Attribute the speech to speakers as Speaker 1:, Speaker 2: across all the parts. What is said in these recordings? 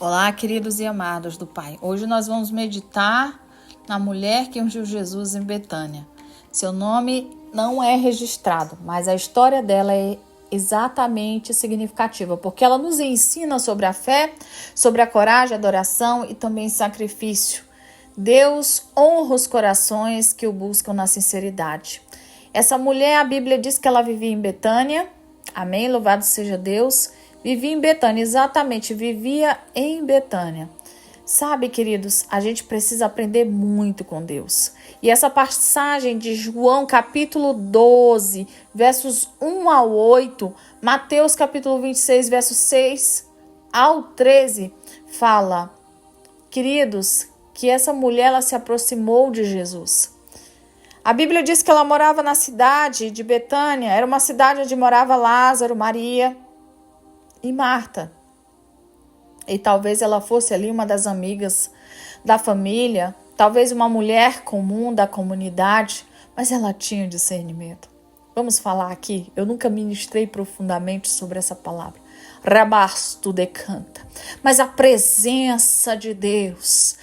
Speaker 1: Olá, queridos e amados do Pai. Hoje nós vamos meditar na mulher que ungiu Jesus em Betânia. Seu nome não é registrado, mas a história dela é exatamente significativa, porque ela nos ensina sobre a fé, sobre a coragem, adoração e também sacrifício. Deus honra os corações que o buscam na sinceridade. Essa mulher, a Bíblia diz que ela vivia em Betânia. Amém? Louvado seja Deus. Vivia em Betânia, exatamente, vivia em Betânia. Sabe, queridos, a gente precisa aprender muito com Deus. E essa passagem de João, capítulo 12, versos 1 ao 8, Mateus, capítulo 26, versos 6 ao 13, fala, queridos, que essa mulher ela se aproximou de Jesus. A Bíblia diz que ela morava na cidade de Betânia, era uma cidade onde morava Lázaro, Maria e Marta. E talvez ela fosse ali uma das amigas da família, talvez uma mulher comum da comunidade, mas ela tinha discernimento. Vamos falar aqui, eu nunca ministrei profundamente sobre essa palavra. Rabastu decanta. Mas a presença de Deus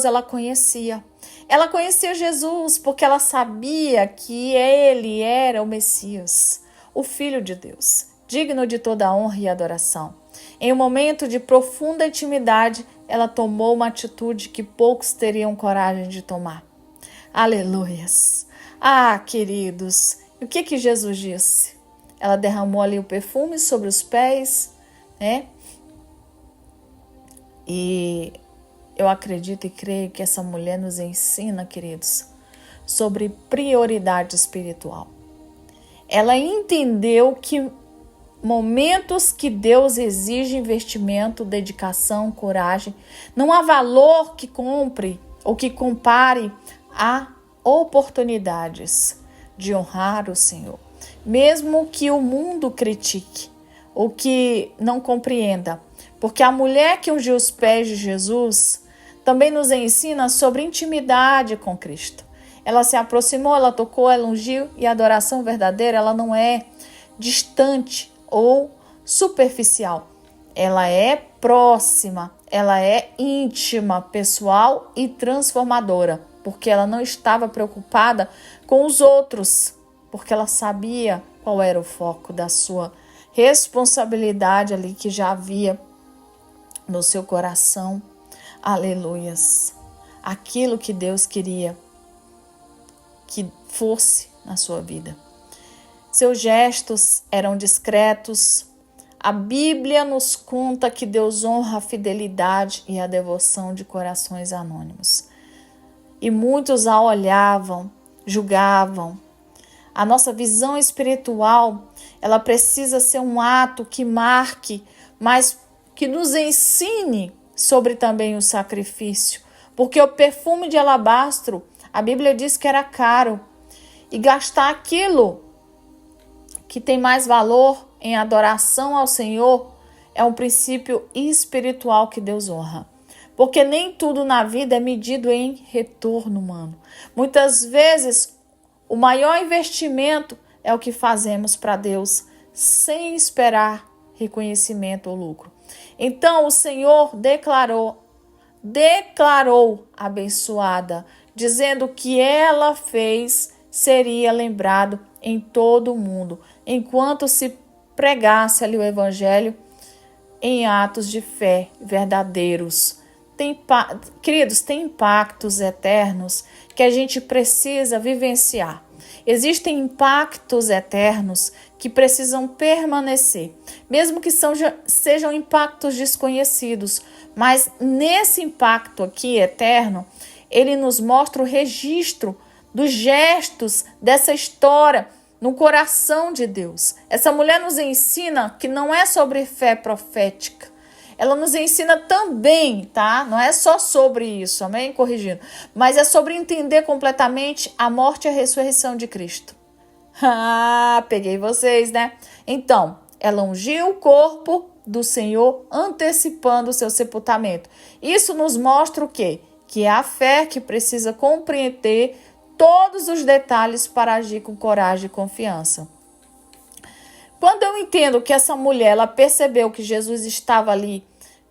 Speaker 1: ela conhecia. Ela conhecia Jesus porque ela sabia que ele era o Messias, o Filho de Deus, digno de toda a honra e adoração. Em um momento de profunda intimidade, ela tomou uma atitude que poucos teriam coragem de tomar. Aleluias! Ah, queridos, o que Jesus disse? Ela derramou ali o perfume sobre os pés, né? E eu acredito e creio que essa mulher nos ensina, queridos, sobre prioridade espiritual. Ela entendeu que momentos que Deus exige investimento, dedicação, coragem, não há valor que compre ou que compare a oportunidades de honrar o Senhor. Mesmo que o mundo critique ou que não compreenda, porque a mulher que ungiu os pés de Jesus também nos ensina sobre intimidade com Cristo. Ela se aproximou, ela tocou, ela ungiu, e a adoração verdadeira, ela não é distante ou superficial. Ela é próxima, ela é íntima, pessoal e transformadora, porque ela não estava preocupada com os outros, porque ela sabia qual era o foco da sua responsabilidade ali que já havia no seu coração. Aleluias! Aquilo que Deus queria que fosse na sua vida. Seus gestos eram discretos. A Bíblia nos conta que Deus honra a fidelidade e a devoção de corações anônimos. E muitos a olhavam, julgavam. A nossa visão espiritual, ela precisa ser um ato que marque, mas que nos ensine sobre também o sacrifício. Porque o perfume de alabastro, a Bíblia diz que era caro. E gastar aquilo que tem mais valor em adoração ao Senhor é um princípio espiritual que Deus honra. Porque nem tudo na vida é medido em retorno humano. Muitas vezes, o maior investimento é o que fazemos para Deus sem esperar reconhecimento ou lucro. Então, o Senhor declarou abençoada, dizendo que ela fez seria lembrado em todo o mundo, enquanto se pregasse ali o evangelho em atos de fé verdadeiros. Queridos, tem impactos eternos que a gente precisa vivenciar. Existem impactos eternos que precisam permanecer, mesmo que sejam impactos desconhecidos, mas nesse impacto aqui eterno, ele nos mostra o registro dos gestos dessa história no coração de Deus. Essa mulher nos ensina que não é sobre fé profética. Ela nos ensina também, tá? Não é só sobre isso, amém? Corrigindo. Mas é sobre entender completamente a morte e a ressurreição de Cristo. Ah, peguei vocês, né? Então, ela ungiu o corpo do Senhor, antecipando o seu sepultamento. Isso nos mostra o quê? Que é a fé que precisa compreender todos os detalhes para agir com coragem e confiança. Quando eu entendo que essa mulher, ela percebeu que Jesus estava ali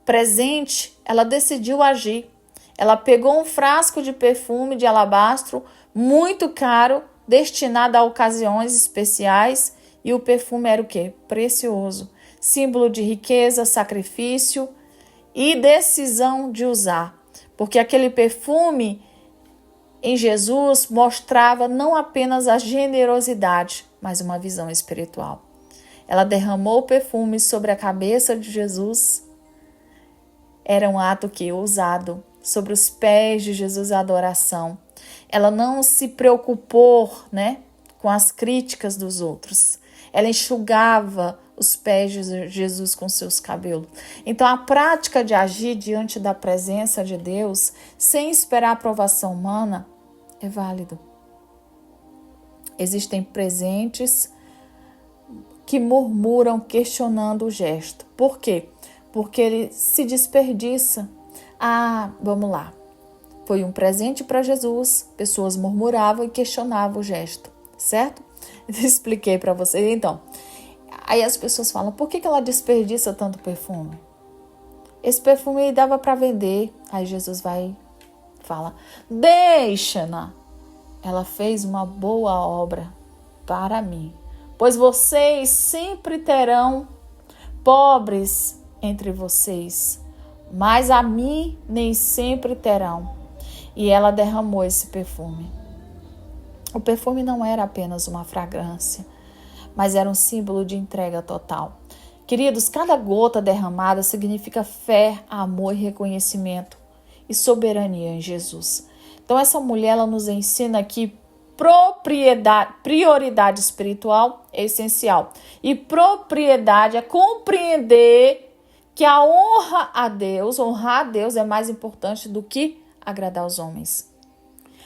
Speaker 1: presente, ela decidiu agir. Ela pegou um frasco de perfume de alabastro muito caro, destinado a ocasiões especiais, e o perfume era o quê? Precioso, símbolo de riqueza, sacrifício e decisão de usar. Porque aquele perfume em Jesus mostrava não apenas a generosidade, mas uma visão espiritual. Ela derramou o perfume sobre a cabeça de Jesus. Era um ato ousado. Sobre os pés de Jesus, a adoração. Ela não se preocupou, com as críticas dos outros. Ela enxugava os pés de Jesus com seus cabelos. Então, a prática de agir diante da presença de Deus, sem esperar a aprovação humana, é válido. Existem presentes que murmuram questionando o gesto. Por quê? Porque ele se desperdiça. Vamos lá. Foi um presente para Jesus. Pessoas murmuravam e questionavam o gesto, certo? Expliquei para vocês. Então, aí as pessoas falam, por que ela desperdiça tanto perfume? Esse perfume dava para vender. Aí Jesus vai e fala, deixa-na. Ela fez uma boa obra para mim. Pois vocês sempre terão pobres entre vocês, mas a mim nem sempre terão. E ela derramou esse perfume. O perfume não era apenas uma fragrância, mas era um símbolo de entrega total. Queridos, cada gota derramada significa fé, amor e reconhecimento e soberania em Jesus. Então essa mulher, ela nos ensina que prioridade espiritual é essencial. E propriedade é compreender que a honrar a Deus é mais importante do que agradar os homens.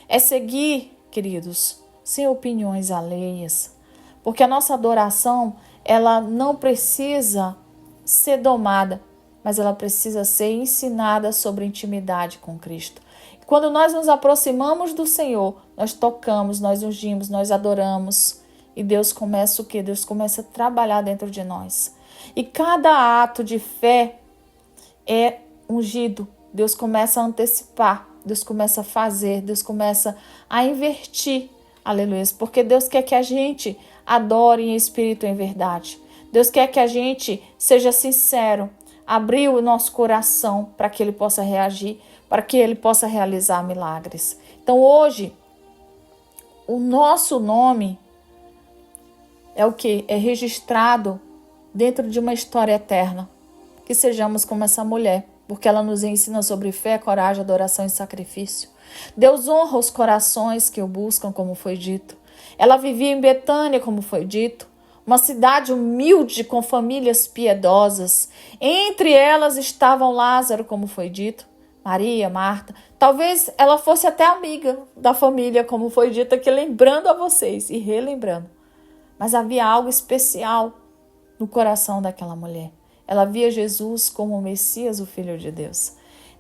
Speaker 1: É seguir, queridos, sem opiniões alheias. Porque a nossa adoração, ela não precisa ser domada, mas ela precisa ser ensinada sobre intimidade com Cristo. Quando nós nos aproximamos do Senhor, nós tocamos, nós ungimos, nós adoramos. E Deus começa o quê? Deus começa a trabalhar dentro de nós. E cada ato de fé é ungido. Deus começa a antecipar, Deus começa a fazer, Deus começa a invertir. Aleluia. Porque Deus quer que a gente adore em espírito e em verdade. Deus quer que a gente seja sincero, abrir o nosso coração para que Ele possa reagir, para que Ele possa realizar milagres. Então hoje, o nosso nome é o que? É registrado dentro de uma história eterna. Que sejamos como essa mulher, porque ela nos ensina sobre fé, coragem, adoração e sacrifício. Deus honra os corações que o buscam, como foi dito. Ela vivia em Betânia, como foi dito, uma cidade humilde com famílias piedosas. Entre elas estavam Lázaro, como foi dito, Maria, Marta. Talvez ela fosse até amiga da família, como foi dito aqui, lembrando a vocês e relembrando. Mas havia algo especial no coração daquela mulher. Ela via Jesus como o Messias, o Filho de Deus.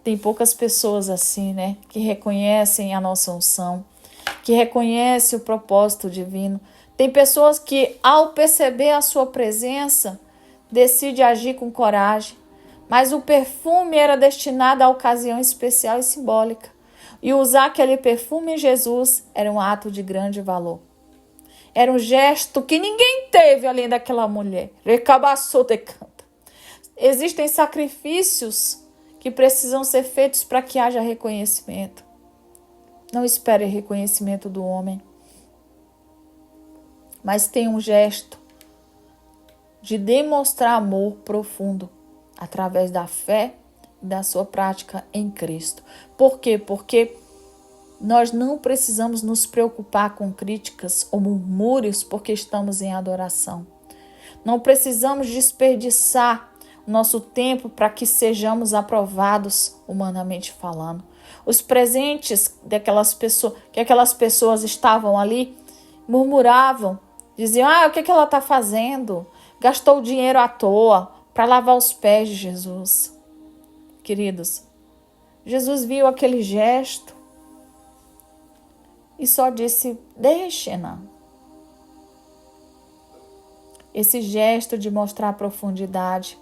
Speaker 1: Tem poucas pessoas assim, que reconhecem a nossa unção, que reconhecem o propósito divino. Tem pessoas que, ao perceber a sua presença, decidem agir com coragem. Mas o perfume era destinado a ocasião especial e simbólica. E usar aquele perfume em Jesus era um ato de grande valor. Era um gesto que ninguém teve além daquela mulher. Recabaçou de canta. Existem sacrifícios que precisam ser feitos para que haja reconhecimento. Não espere reconhecimento do homem. Mas tem um gesto de demonstrar amor profundo através da fé e da sua prática em Cristo. Por quê? Porque nós não precisamos nos preocupar com críticas ou murmúrios porque estamos em adoração. Não precisamos desperdiçar o nosso tempo para que sejamos aprovados humanamente falando. Os presentes que aquelas pessoas estavam ali murmuravam, diziam, o que ela está fazendo? Gastou dinheiro à toa para lavar os pés de Jesus. Queridos, Jesus viu aquele gesto e só disse, deixe-na. Esse gesto de mostrar profundidade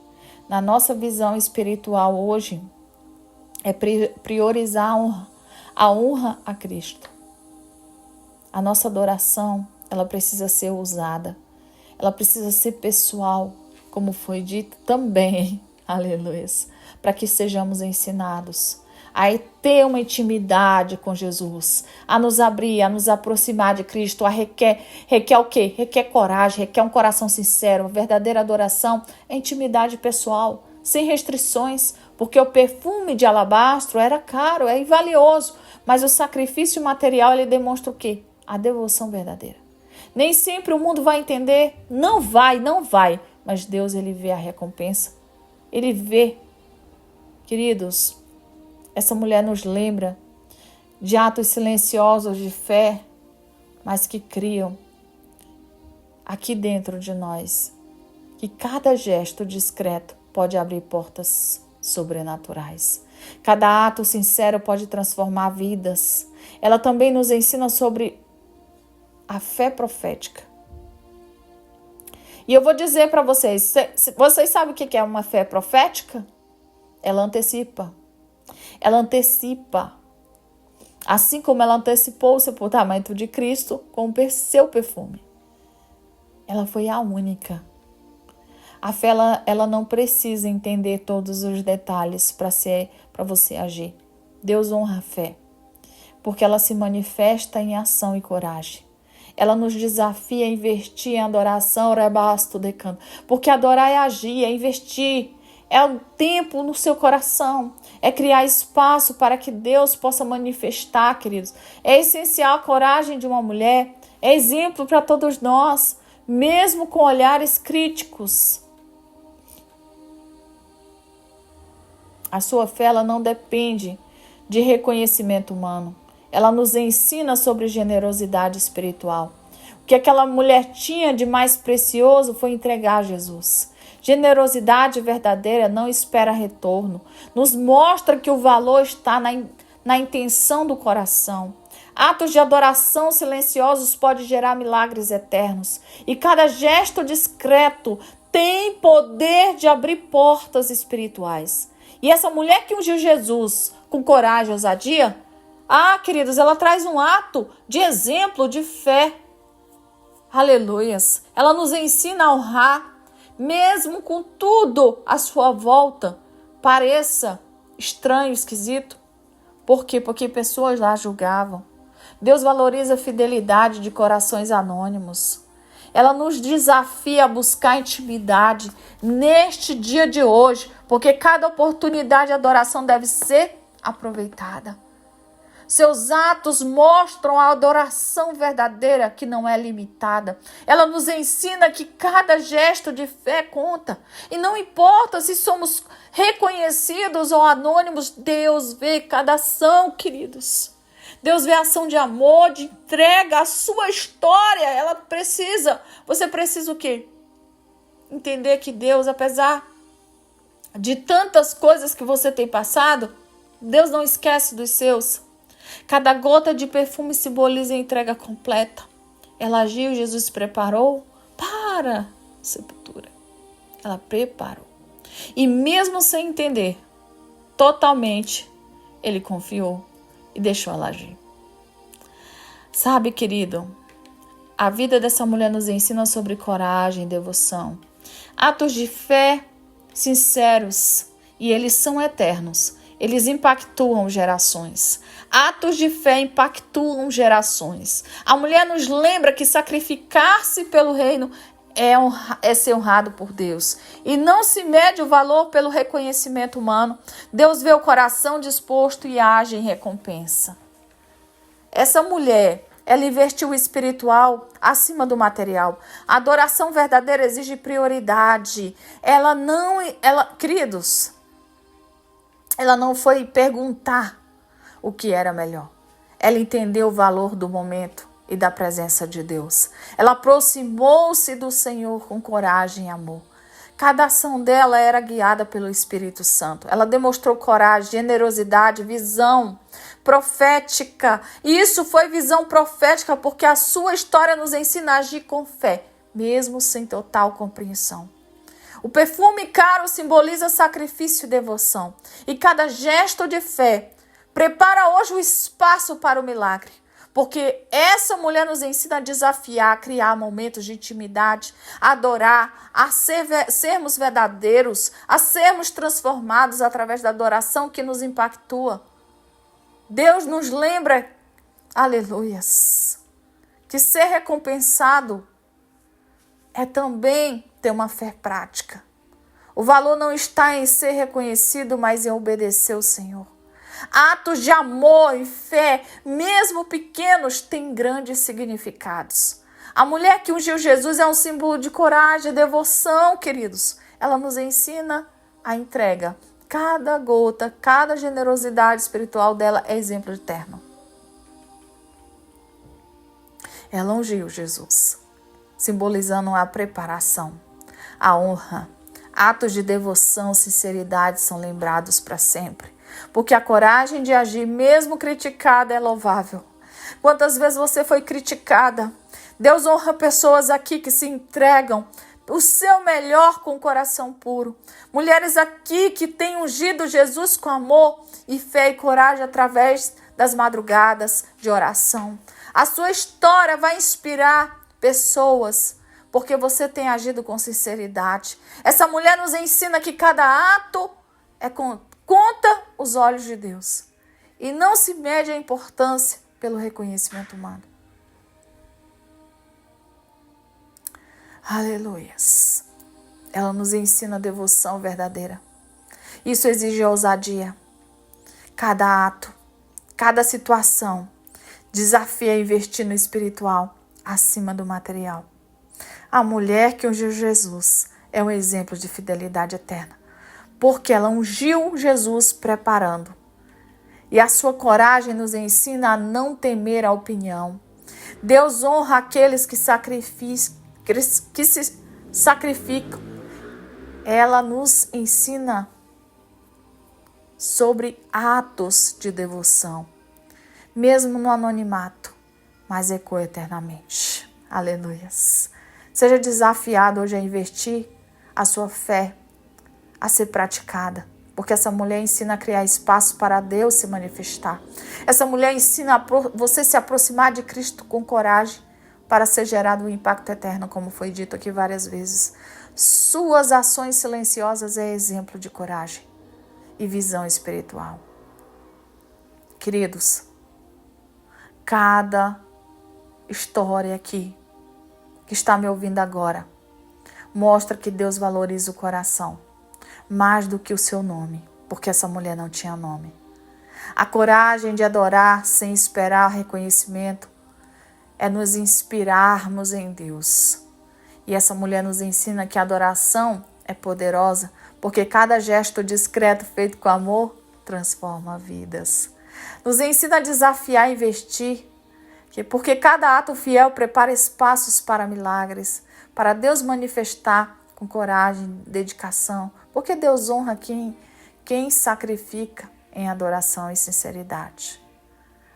Speaker 1: na nossa visão espiritual hoje, é priorizar a honra a Cristo. A nossa adoração, ela precisa ser ousada. Ela precisa ser pessoal, como foi dito também, aleluia, para que sejamos ensinados a ter uma intimidade com Jesus, a nos abrir, a nos aproximar de Cristo, requer o quê? Requer coragem, requer um coração sincero. A verdadeira adoração é intimidade pessoal, sem restrições, porque o perfume de alabastro era caro, é valioso, mas o sacrifício material, ele demonstra o quê? A devoção verdadeira. Nem sempre o mundo vai entender, não vai, mas Deus, ele vê a recompensa, ele vê. Queridos, essa mulher nos lembra de atos silenciosos de fé, mas que criam aqui dentro de nós, que cada gesto discreto pode abrir portas sobrenaturais. Cada ato sincero pode transformar vidas. Ela também nos ensina sobre a fé profética. E eu vou dizer para vocês, vocês sabem o que é uma fé profética? Ela antecipa. Ela antecipa. Assim como ela antecipou o sepultamento de Cristo com o seu perfume. Ela foi a única. A fé, ela não precisa entender todos os detalhes para você agir. Deus honra a fé, porque ela se manifesta em ação e coragem. Ela nos desafia a investir em adoração, rebasto de canto. Porque adorar é agir, é investir. É o tempo no seu coração. É criar espaço para que Deus possa manifestar, queridos. É essencial a coragem de uma mulher. É exemplo para todos nós, mesmo com olhares críticos. A sua fé, ela não depende de reconhecimento humano. Ela nos ensina sobre generosidade espiritual. O que aquela mulher tinha de mais precioso foi entregar a Jesus. Generosidade verdadeira não espera retorno. Nos mostra que o valor está na intenção do coração. Atos de adoração silenciosos podem gerar milagres eternos. E cada gesto discreto tem poder de abrir portas espirituais. E essa mulher que ungiu Jesus com coragem e ousadia, queridos, ela traz um ato de exemplo de fé. Aleluias. Ela nos ensina a honrar, mesmo com tudo à sua volta pareça estranho, esquisito. Por quê? Porque pessoas lá julgavam. Deus valoriza a fidelidade de corações anônimos. Ela nos desafia a buscar intimidade neste dia de hoje, porque cada oportunidade de adoração deve ser aproveitada. Seus atos mostram a adoração verdadeira que não é limitada. Ela nos ensina que cada gesto de fé conta. E não importa se somos reconhecidos ou anônimos, Deus vê cada ação, queridos. Deus vê a ação de amor, de entrega, a sua história. Você precisa o quê? Entender que Deus, apesar de tantas coisas que você tem passado, Deus não esquece dos seus. Cada gota de perfume simboliza a entrega completa. Ela agiu, Jesus preparou para a sepultura. Ela preparou. E mesmo sem entender totalmente, ele confiou e deixou ela agir. Sabe, querido, a vida dessa mulher nos ensina sobre coragem e devoção. Atos de fé sinceros, e eles são eternos. Eles impactuam gerações. Atos de fé impactuam gerações. A mulher nos lembra que sacrificar-se pelo reino é ser honrado por Deus. E não se mede o valor pelo reconhecimento humano. Deus vê o coração disposto e age em recompensa. Essa mulher, ela investiu o espiritual acima do material. A adoração verdadeira exige prioridade. Queridos, ela não foi perguntar o que era melhor. Ela entendeu o valor do momento e da presença de Deus. Ela aproximou-se do Senhor com coragem e amor. Cada ação dela era guiada pelo Espírito Santo. Ela demonstrou coragem, generosidade, visão profética. E isso foi visão profética porque a sua história nos ensina a agir com fé, mesmo sem total compreensão. O perfume caro simboliza sacrifício e devoção. E cada gesto de fé prepara hoje o espaço para o milagre. Porque essa mulher nos ensina a desafiar, a criar momentos de intimidade, a adorar, a sermos verdadeiros, a sermos transformados através da adoração que nos impactua. Deus nos lembra, aleluias, que ser recompensado é também ter uma fé prática. O valor não está em ser reconhecido, mas em obedecer ao Senhor. Atos de amor e fé, mesmo pequenos, têm grandes significados. A mulher que ungiu Jesus é um símbolo de coragem e devoção, queridos. Ela nos ensina a entrega. Cada gota, cada generosidade espiritual dela é exemplo eterno. Ela ungiu Jesus, simbolizando a preparação, a honra. Atos de devoção, sinceridade são lembrados para sempre. Porque a coragem de agir, mesmo criticada, é louvável. Quantas vezes você foi criticada? Deus honra pessoas aqui que se entregam o seu melhor com o coração puro. Mulheres aqui que têm ungido Jesus com amor e fé e coragem através das madrugadas de oração. A sua história vai inspirar pessoas, porque você tem agido com sinceridade. Essa mulher nos ensina que cada ato conta os olhos de Deus. E não se mede a importância pelo reconhecimento humano. Aleluias. Ela nos ensina a devoção verdadeira. Isso exige ousadia. Cada ato, cada situação desafia a investir no espiritual acima do material. A mulher que ungiu Jesus é um exemplo de fidelidade eterna, porque ela ungiu Jesus preparando. E a sua coragem nos ensina a não temer a opinião. Deus honra aqueles que se sacrificam. Ela nos ensina sobre atos de devoção, mesmo no anonimato, mas ecoa eternamente. Aleluias. Seja desafiado hoje a investir a sua fé, a ser praticada, porque essa mulher ensina a criar espaço para Deus se manifestar. Essa mulher ensina a você se aproximar de Cristo com coragem para ser gerado um impacto eterno, como foi dito aqui várias vezes. Suas ações silenciosas é exemplo de coragem e visão espiritual. Queridos, cada história aqui que está me ouvindo agora mostra que Deus valoriza o coração mais do que o seu nome, porque essa mulher não tinha nome. A coragem de adorar sem esperar reconhecimento é nos inspirarmos em Deus. E essa mulher nos ensina que a adoração é poderosa, porque cada gesto discreto feito com amor transforma vidas. Nos ensina a desafiar e investir, porque cada ato fiel prepara espaços para milagres, para Deus manifestar com coragem, dedicação, porque Deus honra quem sacrifica em adoração e sinceridade.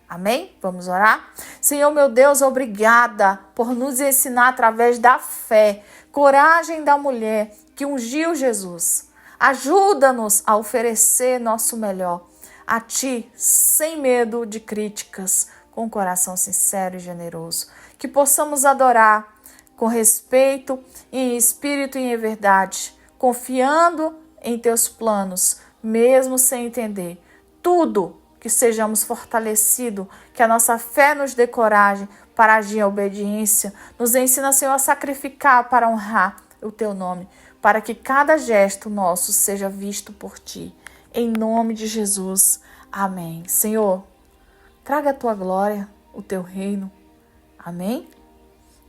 Speaker 1: Amém? Vamos orar? Senhor, meu Deus, obrigada por nos ensinar através da fé, coragem da mulher que ungiu Jesus. Ajuda-nos a oferecer nosso melhor a Ti, sem medo de críticas, com um coração sincero e generoso. Que possamos adorar com respeito, em espírito e em verdade, confiando em Teus planos, mesmo sem entender tudo. Que sejamos fortalecidos, que a nossa fé nos dê coragem para agir em obediência. Nos ensina, Senhor, a sacrificar para honrar o Teu nome, para que cada gesto nosso seja visto por Ti. Em nome de Jesus. Amém. Senhor, traga a Tua glória, o Teu reino. Amém?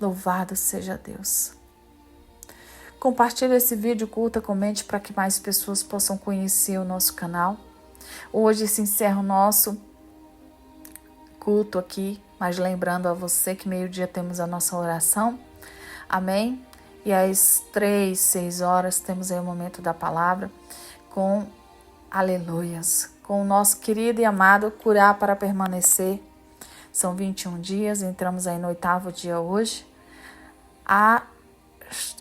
Speaker 1: Louvado seja Deus. Compartilhe esse vídeo, curta, comente para que mais pessoas possam conhecer o nosso canal. Hoje se encerra o nosso culto aqui, mas lembrando a você que meio-dia temos a nossa oração. Amém? E às 3, 6 horas temos aí o momento da palavra com aleluias, com o nosso querido e amado Curar para Permanecer. São 21 dias, entramos aí no 8º dia hoje. A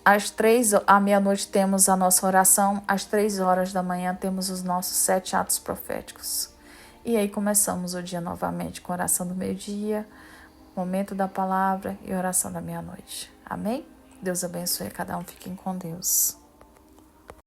Speaker 1: Às 3 à meia-noite temos a nossa oração, às 3 horas da manhã temos os nossos 7 atos proféticos. E aí começamos o dia novamente com oração do meio-dia, momento da palavra e oração da meia-noite. Amém? Deus abençoe a cada um, fiquem com Deus.